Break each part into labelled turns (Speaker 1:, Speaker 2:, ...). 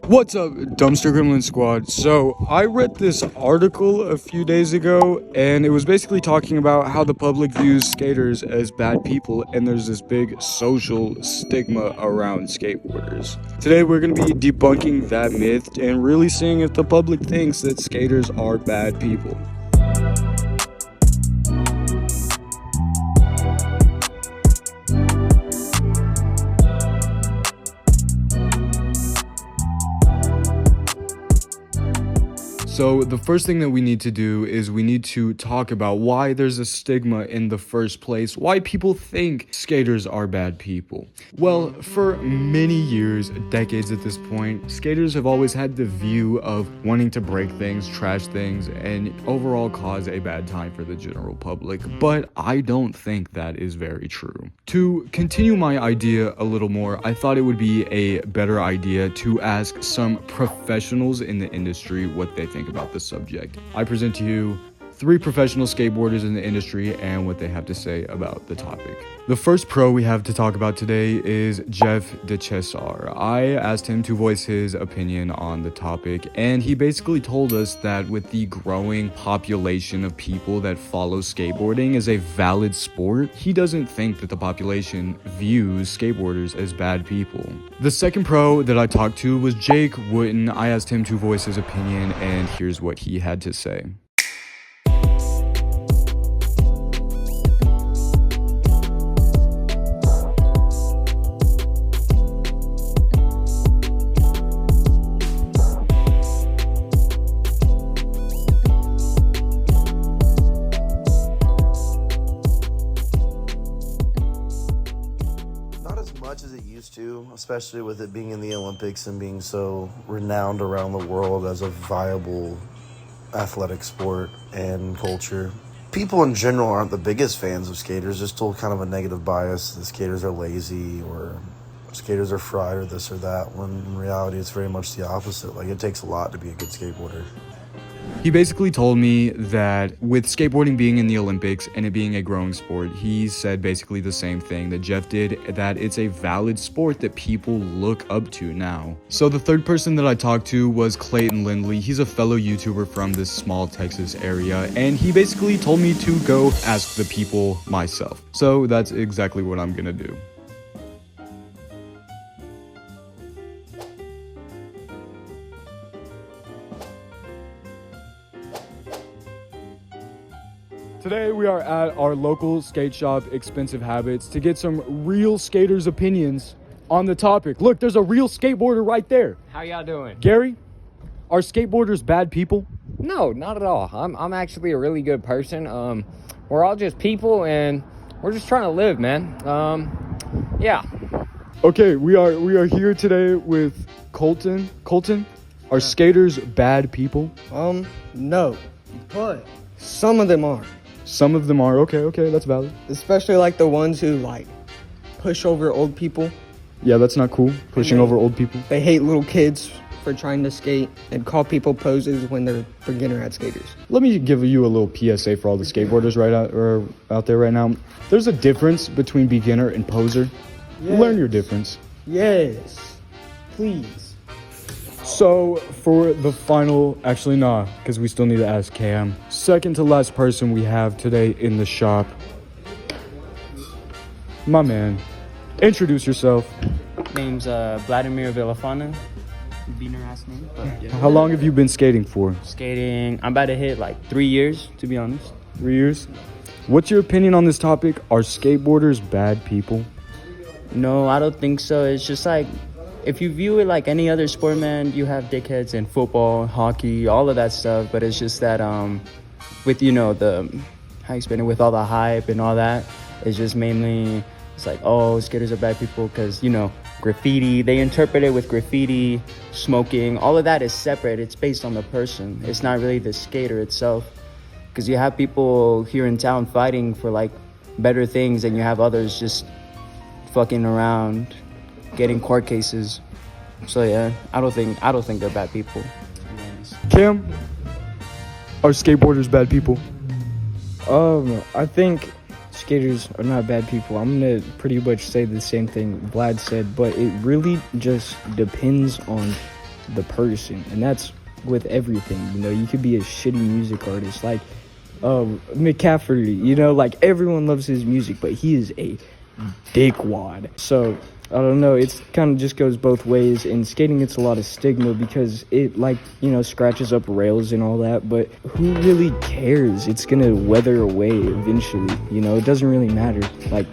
Speaker 1: What's up, Dumpster Gremlin Squad? So, I read this article a few days ago, and it was basically talking about how the public views skaters as bad people, and there's this big social stigma around skateboarders. Today, we're going to be debunking that myth and really seeing if the public thinks that skaters are bad people. So the first thing that we need to do is we need to talk about why there's a stigma in the first place, why people think skaters are bad people. Well, for many years, decades at this point, skaters have always had the view of wanting to break things, trash things, and overall cause a bad time for the general public, but I don't think that is very true. To continue my idea a little more, I thought it would be a better idea to ask some professionals in the industry what they think about this subject. I present to you 3 professional skateboarders in the industry and what they have to say about the topic. The first pro we have to talk about today is Jeff DeCesar. I asked him to voice his opinion on the topic, and he basically told us that with the growing population of people that follow skateboarding as a valid sport, he doesn't think that the population views skateboarders as bad people. The second pro that I talked to was Jake Wooten. I asked him to voice his opinion, and here's what he had to say.
Speaker 2: As it used to, especially with it being in the Olympics and being so renowned around the world as a viable athletic sport and culture. People in general aren't the biggest fans of skaters. There's still kind of a negative bias that skaters are lazy or skaters are fried or this or that, when in reality it's very much the opposite. Like, it takes a lot to be a good skateboarder.
Speaker 1: He basically told me that with skateboarding being in the Olympics and it being a growing sport, he said basically the same thing that Jeff did, that it's a valid sport that people look up to now. So the third person that I talked to was Clayton Lindley. He's a fellow YouTuber from this small Texas area, and he basically told me to go ask the people myself. So that's exactly what I'm gonna do. Today we are at our local skate shop, Expensive Habits, to get some real skaters' opinions on the topic. Look, there's a real skateboarder right there.
Speaker 3: How y'all doing?
Speaker 1: Gary, are skateboarders bad people?
Speaker 3: No, not at all. I'm actually a really good person. We're all just people, and we're just trying to live, man. Yeah.
Speaker 1: Okay, we are here today with Colton. Colton, are skaters bad people?
Speaker 4: No, but some of them are.
Speaker 1: Some of them are. Okay, that's valid.
Speaker 4: Especially like the ones who like push over old people.
Speaker 1: Yeah, that's not cool. Pushing over old people.
Speaker 4: They hate little kids for trying to skate and call people poses when they're beginner at skaters.
Speaker 1: Let me give you a little PSA for all the skateboarders out there right now. There's a difference between beginner and poser.
Speaker 4: Yes.
Speaker 1: Learn your difference.
Speaker 4: Yes, please.
Speaker 1: So for the final, actually nah, because we still need to ask Cam. Second to last person we have today in the shop. My man, introduce yourself.
Speaker 5: Name's Vladimir Villafana. Beaner ass name. But yeah.
Speaker 1: How long have you been skating for?
Speaker 5: Skating, I'm about to hit like 3 years, to be honest.
Speaker 1: 3 years? What's your opinion on this topic? Are skateboarders bad people?
Speaker 5: No, I don't think so. It's just like, if you view it like any other sport, man, you have dickheads in football, hockey, all of that stuff. But it's just that with, how you explain it, with all the hype and all that, it's just mainly, it's like, oh, skaters are bad people because, graffiti. They interpret it with graffiti, smoking. All of that is separate. It's based on the person. It's not really the skater itself. Because you have people here in town fighting for like better things, and you have others just fucking around, getting court cases. So yeah, I don't think they're bad people.
Speaker 1: Cam, are skateboarders bad people?
Speaker 6: I think skaters are not bad people. I'm gonna pretty much say the same thing Vlad said, but it really just depends on the person, and that's with everything. You know, you could be a shitty music artist like McCafferty, you know, like everyone loves his music, but he is a dickwad. So I don't know, it's kind of just goes both ways. In skating, it's a lot of stigma because it, like, you know, scratches up rails and all that, but who really cares? It's gonna weather away eventually, you know, it doesn't really matter. Like,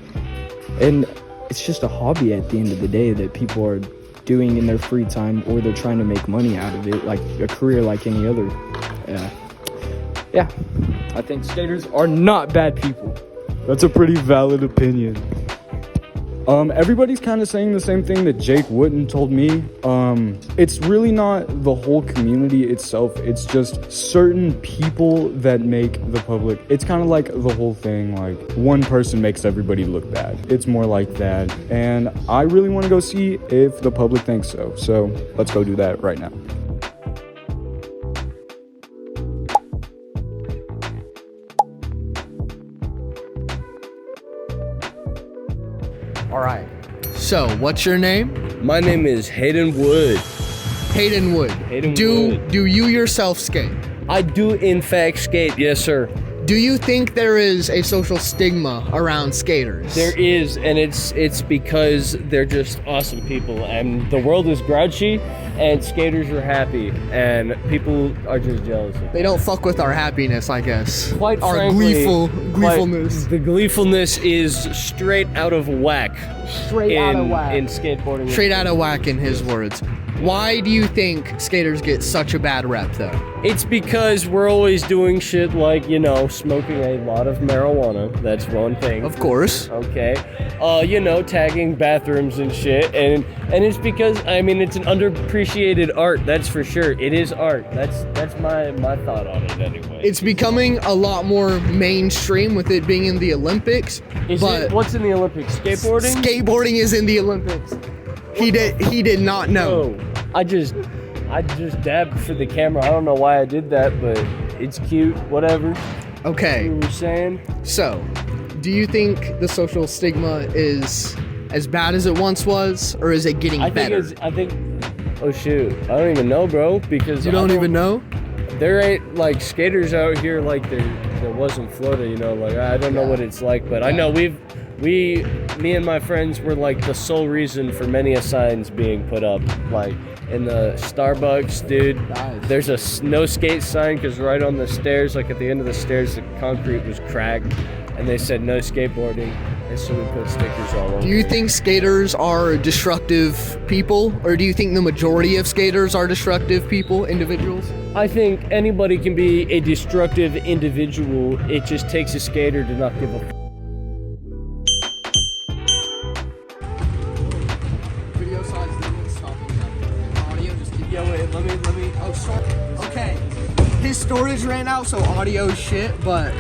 Speaker 6: and it's just a hobby at the end of the day that people are doing in their free time, or they're trying to make money out of it, like a career like any other. Yeah, I think skaters are not bad people.
Speaker 1: That's a pretty valid opinion. Everybody's kind of saying the same thing that Jake Wooten told me. It's really not the whole community itself. It's just certain people that make the public. It's kind of like the whole thing, like one person makes everybody look bad. It's more like that. And I really want to go see if the public thinks so. So let's go do that right now.
Speaker 7: All right. So, what's your name?
Speaker 8: My name is Hayden Wood.
Speaker 7: Hayden Wood. Do you yourself skate?
Speaker 8: I do in fact skate, yes sir.
Speaker 7: Do you think there is a social stigma around skaters?
Speaker 8: There is, and it's because they're just awesome people, and the world is grouchy, and skaters are happy, and people are just jealous of them.
Speaker 7: They don't fuck with our happiness, I guess.
Speaker 8: Quite
Speaker 7: our
Speaker 8: frankly,
Speaker 7: gleefulness.
Speaker 8: The gleefulness is straight out of whack.
Speaker 7: Straight out of whack.
Speaker 8: In skateboarding.
Speaker 7: Straight out of whack, in his words. Why do you think skaters get such a bad rep, though?
Speaker 8: It's because we're always doing shit like, you know, smoking a lot of marijuana. That's one thing.
Speaker 7: Of course.
Speaker 8: Okay. You know, tagging bathrooms and shit. And it's because, I mean, it's an underappreciated art, that's for sure. It is art. That's my thought on it anyway.
Speaker 7: It's becoming a lot more mainstream with it being in the Olympics.
Speaker 8: What's in the Olympics? Skateboarding?
Speaker 7: Skateboarding is in the Olympics. He did not know.
Speaker 8: Oh, I just dabbed for the camera. I don't know why I did that, but it's cute. Whatever.
Speaker 7: Okay.
Speaker 8: You were saying?
Speaker 7: So, do you think the social stigma is as bad as it once was, or is it getting better?
Speaker 8: I think. Oh shoot! I don't even know, bro. Because
Speaker 7: you don't even know.
Speaker 8: There ain't like skaters out here like there was in Florida. You know, like I don't know what it's like, but I know me and my friends were like the sole reason for many signs being put up, like in the Starbucks, dude.
Speaker 7: Nice.
Speaker 8: There's a no skate sign because right on the stairs, like at the end of the stairs, the concrete was cracked, and they said no skateboarding, and so we put stickers all over.
Speaker 7: Do you think skaters are destructive people, or do you think the majority of skaters are destructive people, individuals?
Speaker 8: I think anybody can be a destructive individual. It just takes a skater to not give a f.
Speaker 7: Video size stopping. Audio just keep.
Speaker 8: Yeah, wait, let me.
Speaker 7: Oh, sorry. Okay. His storage ran out, so audio shit, but